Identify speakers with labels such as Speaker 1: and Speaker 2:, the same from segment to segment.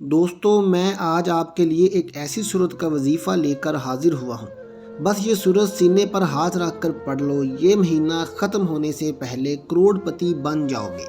Speaker 1: دوستو میں آج آپ کے لیے ایک ایسی صورت کا وظیفہ لے کر حاضر ہوا ہوں۔ بس یہ صورت سینے پر ہاتھ رکھ کر پڑھ لو، یہ مہینہ ختم ہونے سے پہلے کروڑ پتی بن جاؤ گے۔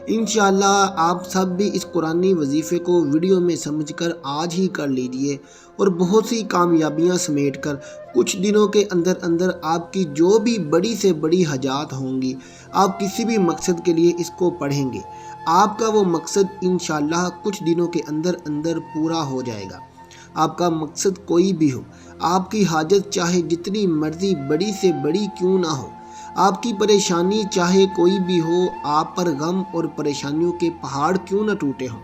Speaker 1: انشاءاللہ آپ سب بھی اس قرآنی وظیفے کو ویڈیو میں سمجھ کر آج ہی کر لیجئے اور بہت سی کامیابیاں سمیٹ کر کچھ دنوں کے اندر اندر آپ کی جو بھی بڑی سے بڑی حاجات ہوں گی، آپ کسی بھی مقصد کے لیے اس کو پڑھیں گے، آپ کا وہ مقصد انشاءاللہ کچھ دنوں کے اندر اندر پورا ہو جائے گا۔ آپ کا مقصد کوئی بھی ہو، آپ کی حاجت چاہے جتنی مرضی بڑی سے بڑی کیوں نہ ہو، آپ کی پریشانی چاہے کوئی بھی ہو، آپ پر غم اور پریشانیوں کے پہاڑ کیوں نہ ٹوٹے ہوں،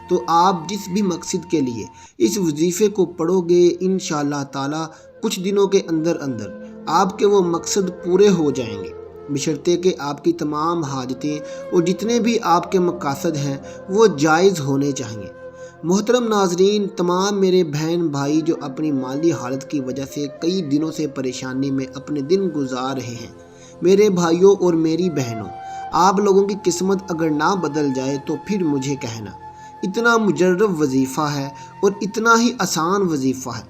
Speaker 1: تو آپ جس بھی مقصد کے لیے اس وظیفے کو پڑھو گے انشاءاللہ تعالی کچھ دنوں کے اندر اندر آپ کے وہ مقصد پورے ہو جائیں گے، بشرطے کہ آپ کی تمام حاجتیں اور جتنے بھی آپ کے مقاصد ہیں وہ جائز ہونے چاہیے۔ محترم ناظرین، تمام میرے بہن بھائی جو اپنی مالی حالت کی وجہ سے کئی دنوں سے پریشانی میں اپنے دن گزار رہے ہیں، میرے بھائیوں اور میری بہنوں، آپ لوگوں کی قسمت اگر نہ بدل جائے تو پھر مجھے کہنا۔ اتنا مجرب وظیفہ ہے اور اتنا ہی آسان وظیفہ ہے،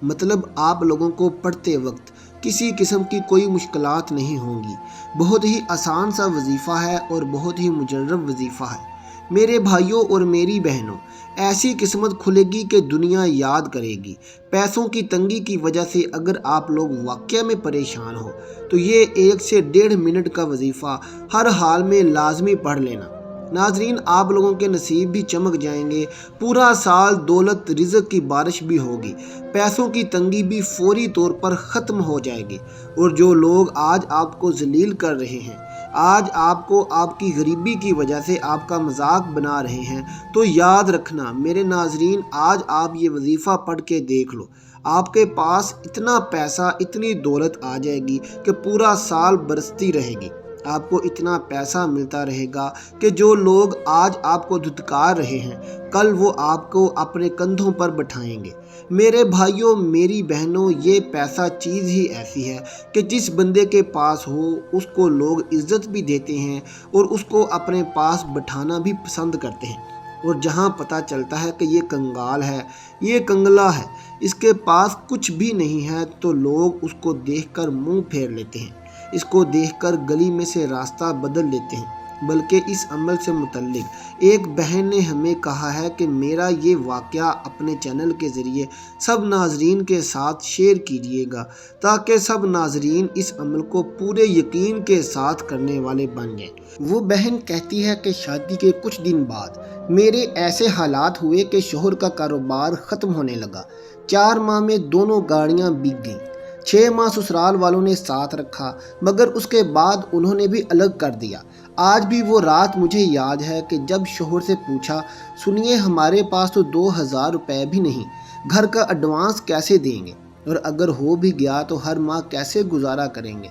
Speaker 1: مطلب آپ لوگوں کو پڑھتے وقت کسی قسم کی کوئی مشکلات نہیں ہوں گی۔ بہت ہی آسان سا وظیفہ ہے اور بہت ہی مجرب وظیفہ ہے۔ میرے بھائیوں اور میری بہنوں، ایسی قسمت کھلے گی کہ دنیا یاد کرے گی۔ پیسوں کی تنگی کی وجہ سے اگر آپ لوگ واقعہ میں پریشان ہو تو یہ 1 سے 1.5 منٹ کا وظیفہ ہر حال میں لازمی پڑھ لینا۔ ناظرین، آپ لوگوں کے نصیب بھی چمک جائیں گے، پورا سال دولت رزق کی بارش بھی ہوگی، پیسوں کی تنگی بھی فوری طور پر ختم ہو جائے گی، اور جو لوگ آج آپ کو ذلیل کر رہے ہیں، آج آپ کو آپ کی غریبی کی وجہ سے آپ کا مذاق بنا رہے ہیں، تو یاد رکھنا میرے ناظرین، آج آپ یہ وظیفہ پڑھ کے دیکھ لو، آپ کے پاس اتنا پیسہ اتنی دولت آ جائے گی کہ پورا سال برستی رہے گی۔ آپ کو اتنا پیسہ ملتا رہے گا کہ جو لوگ آج آپ کو دھتکار رہے ہیں، کل وہ آپ کو اپنے کندھوں پر بٹھائیں گے۔ میرے بھائیوں، میری بہنوں، یہ پیسہ چیز ہی ایسی ہے کہ جس بندے کے پاس ہو اس کو لوگ عزت بھی دیتے ہیں اور اس کو اپنے پاس بٹھانا بھی پسند کرتے ہیں، اور جہاں پتہ چلتا ہے کہ یہ کنگال ہے، یہ کنگلا ہے، اس کے پاس کچھ بھی نہیں ہے، تو لوگ اس کو دیکھ کر منہ پھیر لیتے ہیں، اس کو دیکھ کر گلی میں سے راستہ بدل لیتے ہیں۔ بلکہ اس عمل سے متعلق ایک بہن نے ہمیں کہا ہے کہ میرا یہ واقعہ اپنے چینل کے ذریعے سب ناظرین کے ساتھ شیئر کیجیے گا تاکہ سب ناظرین اس عمل کو پورے یقین کے ساتھ کرنے والے بن جائیں۔ وہ بہن کہتی ہے کہ شادی کے کچھ دن بعد میرے ایسے حالات ہوئے کہ شوہر کا کاروبار ختم ہونے لگا، 4 ماہ میں دونوں گاڑیاں بک گئیں، 6 ماہ سسرال والوں نے ساتھ رکھا مگر اس کے بعد انہوں نے بھی الگ کر دیا۔ آج بھی وہ رات مجھے یاد ہے کہ جب شوہر سے پوچھا، سنیے ہمارے پاس تو 2000 روپے بھی نہیں، گھر کا ایڈوانس کیسے دیں گے، اور اگر ہو بھی گیا تو ہر ماہ کیسے گزارا کریں گے۔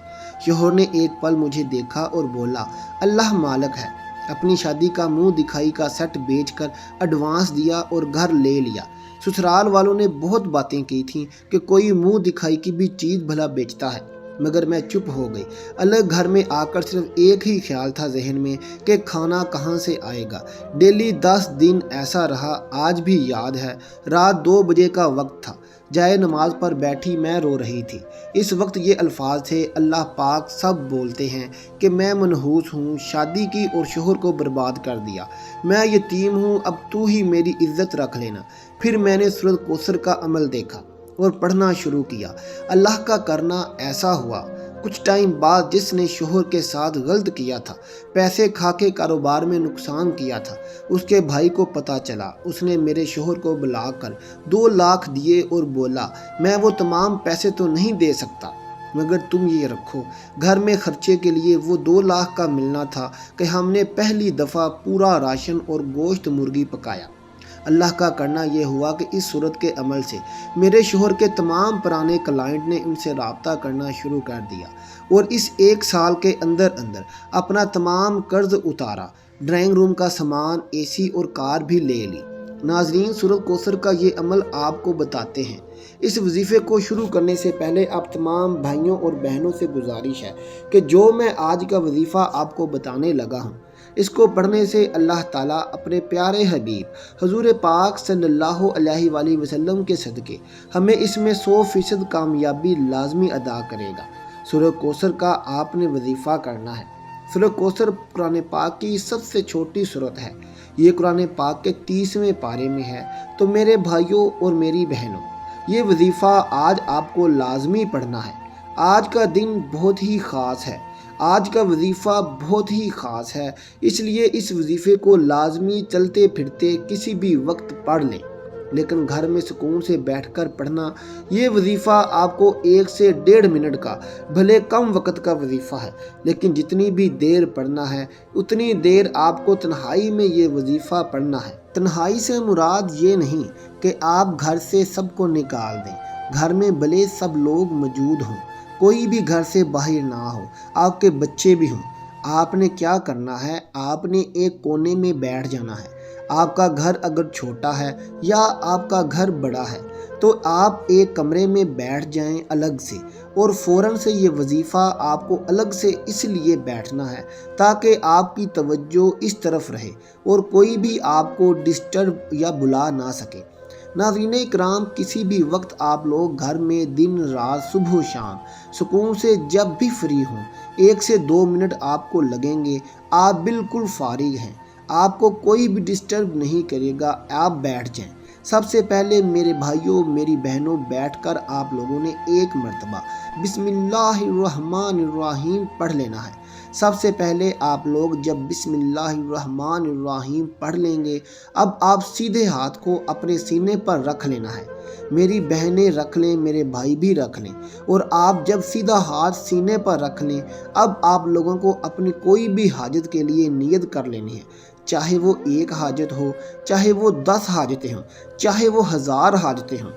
Speaker 1: شوہر نے ایک پل مجھے دیکھا اور بولا، اللہ مالک ہے، اپنی شادی کا منہ دکھائی کا سیٹ بیچ کر ایڈوانس دیا اور گھر لے لیا۔ سسرال والوں نے بہت باتیں کی تھیں کہ کوئی منہ دکھائی کی بھی چیز بھلا بیچتا ہے، مگر میں چپ ہو گئی۔ الگ گھر میں آ کر صرف ایک ہی خیال تھا ذہن میں کہ کھانا کہاں سے آئے گا۔ ڈیلی 10 دن ایسا رہا، آج بھی یاد ہے، رات 2 بجے کا وقت تھا، جائے نماز پر بیٹھی میں رو رہی تھی۔ اس وقت یہ الفاظ تھے، اللہ پاک سب بولتے ہیں کہ میں منحوس ہوں، شادی کی اور شوہر کو برباد کر دیا، میں یتیم ہوں، اب تو ہی میری عزت رکھ لینا۔ پھر میں نے سورۃ کوثر کا عمل دیکھا اور پڑھنا شروع کیا۔ اللہ کا کرنا ایسا ہوا، کچھ ٹائم بعد جس نے شوہر کے ساتھ غلط کیا تھا، پیسے کھا کے کاروبار میں نقصان کیا تھا، اس کے بھائی کو پتہ چلا، اس نے میرے شوہر کو بلا کر 2 لاکھ دیے اور بولا، میں وہ تمام پیسے تو نہیں دے سکتا، مگر تم یہ رکھو، گھر میں خرچے کے لیے وہ 2 لاکھ کا ملنا تھا کہ ہم نے پہلی دفعہ پورا راشن اور گوشت مرغی پکایا۔ اللہ کا کرنا یہ ہوا کہ اس صورت کے عمل سے میرے شوہر کے تمام پرانے کلائنٹ نے ان سے رابطہ کرنا شروع کر دیا، اور اس 1 سال کے اندر اندر اپنا تمام قرض اتارا، ڈرائنگ روم کا سامان، اے سی اور کار بھی لے لی۔ ناظرین، سورۃ کوثر کا یہ عمل آپ کو بتاتے ہیں۔ اس وظیفے کو شروع کرنے سے پہلے آپ تمام بھائیوں اور بہنوں سے گزارش ہے کہ جو میں آج کا وظیفہ آپ کو بتانے لگا ہوں، اس کو پڑھنے سے اللہ تعالیٰ اپنے پیارے حبیب حضور پاک صلی اللہ علیہ وآلہ وسلم کے صدقے ہمیں اس میں 100% کامیابی لازمی عطا کرے گا۔ سورہ کوثر کا آپ نے وظیفہ کرنا ہے۔ سورہ کوثر قرآن پاک کی سب سے چھوٹی سورت ہے۔ یہ قرآن پاک کے 30ویں پارے میں ہے۔ تو میرے بھائیوں اور میری بہنوں، یہ وظیفہ آج آپ کو لازمی پڑھنا ہے۔ آج کا دن بہت ہی خاص ہے، آج کا وظیفہ بہت ہی خاص ہے، اس لیے اس وظیفے کو لازمی چلتے پھرتے کسی بھی وقت پڑھ لیں، لیکن گھر میں سکون سے بیٹھ کر پڑھنا۔ یہ وظیفہ آپ کو 1 سے 1.5 منٹ کا، بھلے کم وقت کا وظیفہ ہے، لیکن جتنی بھی دیر پڑھنا ہے اتنی دیر آپ کو تنہائی میں یہ وظیفہ پڑھنا ہے۔ تنہائی سے مراد یہ نہیں کہ آپ گھر سے سب کو نکال دیں، گھر میں بھلے سب لوگ موجود ہوں، کوئی بھی گھر سے باہر نہ ہو، آپ کے بچے بھی ہوں۔ آپ نے کیا کرنا ہے، آپ نے ایک کونے میں بیٹھ جانا ہے۔ آپ کا گھر اگر چھوٹا ہے یا آپ کا گھر بڑا ہے تو آپ ایک کمرے میں بیٹھ جائیں الگ سے، اور فوراً سے یہ وظیفہ آپ کو الگ سے اس لیے بیٹھنا ہے تاکہ آپ کی توجہ اس طرف رہے اور کوئی بھی آپ کو ڈسٹرب یا بلا نہ سکے۔ ناظرین اکرام، کسی بھی وقت آپ لوگ گھر میں دن رات صبح و شام سکون سے جب بھی فری ہوں، 1 سے 2 منٹ آپ کو لگیں گے، آپ بالکل فارغ ہیں، آپ کو کوئی بھی ڈسٹرب نہیں کرے گا، آپ بیٹھ جائیں۔ سب سے پہلے میرے بھائیوں میری بہنوں، بیٹھ کر آپ لوگوں نے ایک مرتبہ بسم اللہ الرحمن الرحیم پڑھ لینا ہے۔ سب سے پہلے آپ لوگ جب بسم اللہ الرحمن الرحیم پڑھ لیں گے، اب آپ سیدھے ہاتھ کو اپنے سینے پر رکھ لینا ہے۔ میری بہنیں رکھ لیں، میرے بھائی بھی رکھ لیں، اور آپ جب سیدھا ہاتھ سینے پر رکھ لیں، اب آپ لوگوں کو اپنی کوئی بھی حاجت کے لیے نیت کر لینی ہے، چاہے وہ 1 حاجت ہو، چاہے وہ 10 حاجتیں ہوں، چاہے وہ 1000 حاجتیں ہوں۔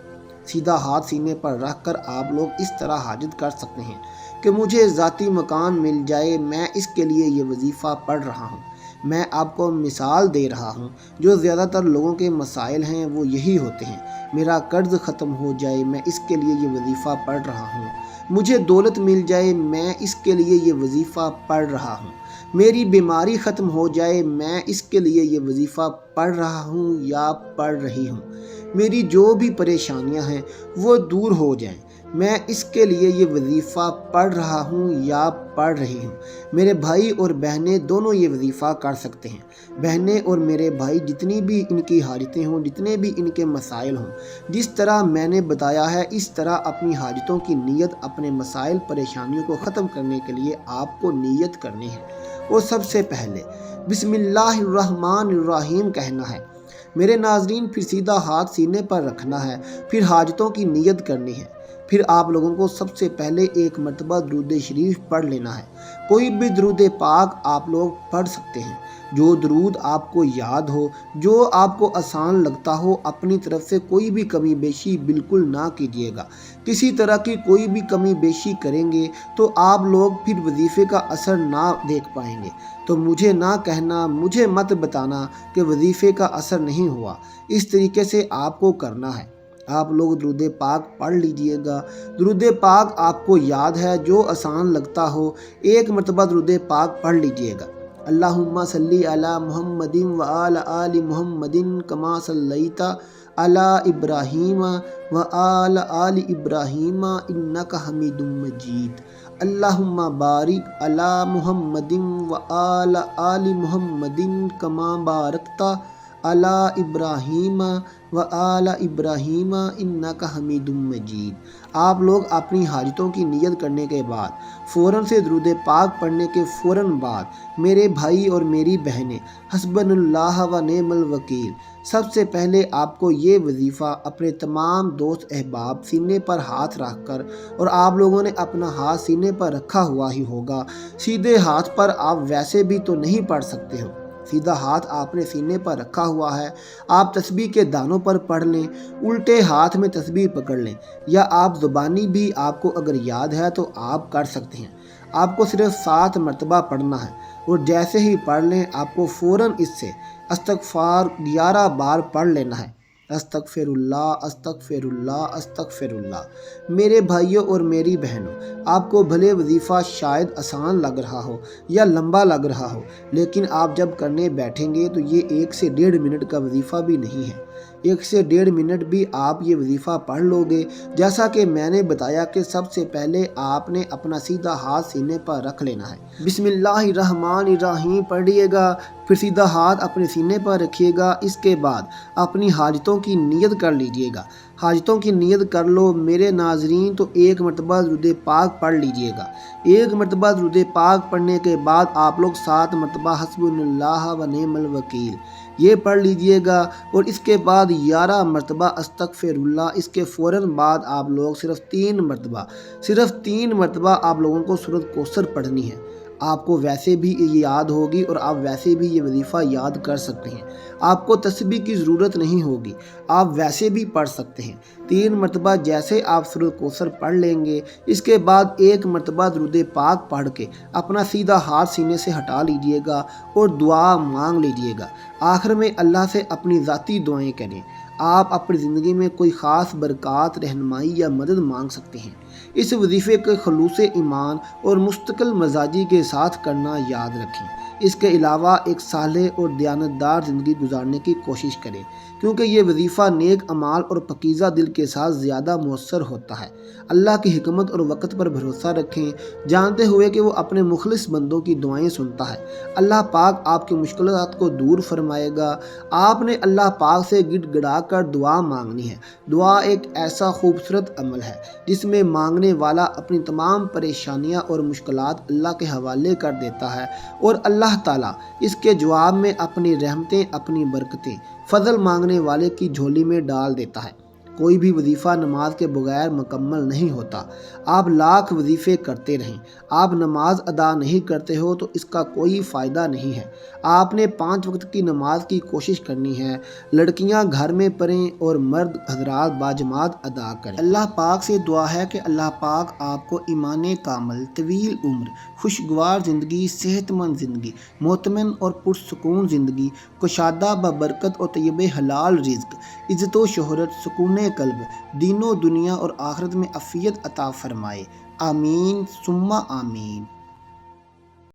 Speaker 1: سیدھا ہاتھ سینے پر رکھ کر آپ لوگ اس طرح حاجت کر سکتے ہیں کہ مجھے ذاتی مکان مل جائے، میں اس کے لیے یہ وظیفہ پڑھ رہا ہوں۔ میں آپ کو مثال دے رہا ہوں، جو زیادہ تر لوگوں کے مسائل ہیں وہ یہی ہوتے ہیں۔ میرا قرض ختم ہو جائے، میں اس کے لیے یہ وظیفہ پڑھ رہا ہوں۔ مجھے دولت مل جائے، میں اس کے لیے یہ وظیفہ پڑھ رہا ہوں۔ میری بیماری ختم ہو جائے، میں اس کے لیے یہ وظیفہ پڑھ رہا ہوں یا پڑھ رہی ہوں۔ میری جو بھی پریشانیاں ہیں وہ دور ہو جائیں، میں اس کے لیے یہ وظیفہ پڑھ رہا ہوں یا پڑھ رہی ہوں۔ میرے بھائی اور بہنیں دونوں یہ وظیفہ کر سکتے ہیں۔ بہنیں اور میرے بھائی جتنی بھی ان کی حاجتیں ہوں، جتنے بھی ان کے مسائل ہوں، جس طرح میں نے بتایا ہے اس طرح اپنی حاجتوں کی نیت، اپنے مسائل پریشانیوں کو ختم کرنے کے لیے آپ کو نیت کرنی ہے۔ اور سب سے پہلے بسم اللہ الرحمن الرحیم کہنا ہے۔ میرے ناظرین، پھر سیدھا ہاتھ سینے پر رکھنا ہے، پھر حاجتوں کی نیت کرنی ہے۔ پھر آپ لوگوں کو سب سے پہلے 1 مرتبہ درود شریف پڑھ لینا ہے۔ کوئی بھی درود پاک آپ لوگ پڑھ سکتے ہیں، جو درود آپ کو یاد ہو، جو آپ کو آسان لگتا ہو۔ اپنی طرف سے کوئی بھی کمی بیشی بالکل نہ کیجیے گا۔ کسی طرح کی کوئی بھی کمی بیشی کریں گے تو آپ لوگ پھر وظیفے کا اثر نہ دیکھ پائیں گے۔ تو مجھے نہ کہنا، مجھے مت بتانا کہ وظیفے کا اثر نہیں ہوا۔ اس طریقے سے آپ کو کرنا ہے۔ آپ لوگ درود پاک پڑھ لیجئے گا۔ درود پاک آپ کو یاد ہے، جو آسان لگتا ہو، 1 مرتبہ درود پاک پڑھ لیجئے گا۔ اللہم صلی علی محمد وعلی آل محمد کما صلیت علی ابراہیم وعلی آل ابراہیم انک حمید مجید۔ اللہم بارک علی محمد وعلی آل محمد کما بارکت علی ابراہیم وعلی ابراہیم انک حمید مجید۔ آپ لوگ اپنی حاجتوں کی نیت کرنے کے بعد فوراً سے درود پاک پڑھنے کے فوراً بعد میرے بھائی اور میری بہنیں، حسبنا اللہ و نعم الوکیل، سب سے پہلے آپ کو یہ وظیفہ اپنے تمام دوست احباب سینے پر ہاتھ رکھ کر، اور آپ لوگوں نے اپنا ہاتھ سینے پر رکھا ہوا ہی ہوگا، سیدھے ہاتھ پر آپ ویسے بھی تو نہیں پڑھ سکتے ہو، سیدھا ہاتھ آپ نے سینے پر رکھا ہوا ہے۔ آپ تسبیح کے دانوں پر پڑھ لیں، الٹے ہاتھ میں تسبیح پکڑ لیں، یا آپ زبانی بھی آپ کو اگر یاد ہے تو آپ کر سکتے ہیں۔ آپ کو صرف 7 مرتبہ پڑھنا ہے، اور جیسے ہی پڑھ لیں آپ کو فوراً اس سے استغفار 11 بار پڑھ لینا ہے۔ استغفراللہ استغفراللہ استغفراللہ۔ میرے بھائیوں اور میری بہنوں، آپ کو بھلے وظیفہ شاید آسان لگ رہا ہو یا لمبا لگ رہا ہو، لیکن آپ جب کرنے بیٹھیں گے تو یہ 1 سے 1.5 منٹ کا وظیفہ بھی نہیں ہے۔ 1 سے 1.5 منٹ بھی آپ یہ وظیفہ پڑھ لو گے، جیسا کہ میں نے بتایا کہ سب سے پہلے آپ نے اپنا سیدھا ہاتھ سینے پر رکھ لینا ہے۔ بسم اللہ الرحمن الرحیم پڑھیے گا، پھر سیدھا ہاتھ اپنے سینے پر رکھیے گا۔ اس کے بعد اپنی حاجتوں کی نیت کر لیجئے گا۔ حاجتوں کی نیت کر لو میرے ناظرین، تو 1 مرتبہ درود پاک پڑھ لیجئے گا۔ 1 مرتبہ درود پاک پڑھنے کے بعد آپ لوگ 7 مرتبہ حسبنا اللہ و نعم الوکیل یہ پڑھ لیجئے گا، اور اس کے بعد 11 مرتبہ استغفراللہ۔ اس کے فوراً بعد آپ لوگ صرف 3 مرتبہ آپ لوگوں کو سورۃ کوثر پڑھنی ہے۔ آپ کو ویسے بھی یہ یاد ہوگی اور آپ ویسے بھی یہ وظیفہ یاد کر سکتے ہیں۔ آپ کو تسبیح کی ضرورت نہیں ہوگی، آپ ویسے بھی پڑھ سکتے ہیں۔ 3 مرتبہ جیسے آپ سورۃ کوثر پڑھ لیں گے، اس کے بعد 1 مرتبہ درود پاک پڑھ کے اپنا سیدھا ہاتھ سینے سے ہٹا لیجئے گا اور دعا مانگ لیجئے گا۔ آخر میں اللہ سے اپنی ذاتی دعائیں کریں۔ آپ اپنی زندگی میں کوئی خاص برکات، رہنمائی یا مدد مانگ سکتے ہیں۔ اس وظیفے کے خلوص ایمان اور مستقل مزاجی کے ساتھ کرنا یاد رکھیں۔ اس کے علاوہ ایک صالح اور دیانتدار زندگی گزارنے کی کوشش کریں، کیونکہ یہ وظیفہ نیک اعمال اور پاکیزہ دل کے ساتھ زیادہ مؤثر ہوتا ہے۔ اللہ کی حکمت اور وقت پر بھروسہ رکھیں، جانتے ہوئے کہ وہ اپنے مخلص بندوں کی دعائیں سنتا ہے۔ اللہ پاک آپ کی مشکلات کو دور فرمائے گا۔ آپ نے اللہ پاک سے گڑ گڑا کر دعا مانگنی ہے۔ دعا ایک ایسا خوبصورت عمل ہے جس میں مانگنے والا اپنی تمام پریشانیاں اور مشکلات اللہ کے حوالے کر دیتا ہے، اور اللہ تعالیٰ اس کے جواب میں اپنی رحمتیں، اپنی برکتیں فضل مانگنے والے کی جھولی میں ڈال دیتا ہے۔ کوئی بھی وظیفہ نماز کے بغیر مکمل نہیں ہوتا۔ آپ لاکھ وظیفے کرتے رہیں، آپ نماز ادا نہیں کرتے ہو تو اس کا کوئی فائدہ نہیں ہے۔ آپ نے 5 وقت کی نماز کی کوشش کرنی ہے۔ لڑکیاں گھر میں پڑھیں اور مرد حضرات باجماعت ادا کریں۔ اللہ پاک سے دعا ہے کہ اللہ پاک آپ کو ایمان کامل، طویل عمر، خوشگوار زندگی، صحت مند زندگی، مطمئن اور پرسکون زندگی، کشادہ ببرکت اور طیب حلال رزق، عزت و شہرت، سکون قلب، دین و دنیا اور آخرت میں عافیت عطا فرمائے۔ آمین ثم آمین۔